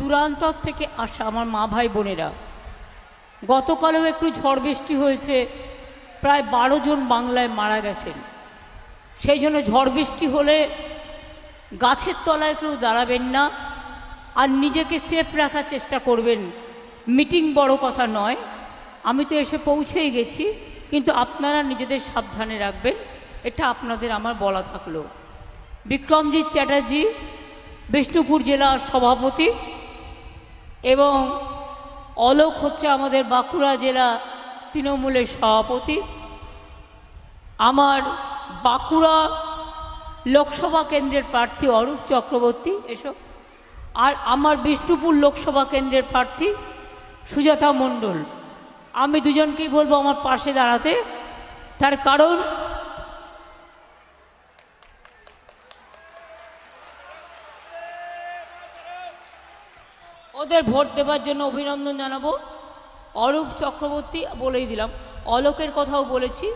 দূরান্তর থেকে আসা আমার মা ভাই বোনেরা, গতকালও একটু ঝড় বৃষ্টি হয়েছে, প্রায় 12 জন বাংলায় মারা গেছেন। সেই জন্য ঝড় বৃষ্টি হলে গাছের তলায় কেউ দাঁড়াবেন না, আর নিজেকে সেফ রাখার চেষ্টা করবেন। মিটিং বড় কথা নয়, আমি তো এসে পৌঁছেই গেছি, কিন্তু আপনারা নিজেদের সাবধানে রাখবেন, এটা আপনাদের আমার বলা থাকলো। বিক্রমজিৎ চ্যাটার্জি বিষ্ণুপুর জেলার সভাপতি এবং অলোক হচ্ছে আমাদের বাঁকুড়া জেলা তৃণমূলের সভাপতি। আমার বাঁকুড়া লোকসভা কেন্দ্রের প্রার্থী অরূপ চক্রবর্তী এসব, আর আমার বিষ্ণুপুর লোকসভা কেন্দ্রের প্রার্থী সুজাতা মণ্ডল। আমি দুজনকেই বলবো আমার পাশে দাঁড়াতে, তার কারণ ওদের ভোট দেওয়ার জন্য অভিনন্দন জানাবো। অরূপ চক্রবর্তী বলেই দিলাম, অলোকের কথাও বলেছি,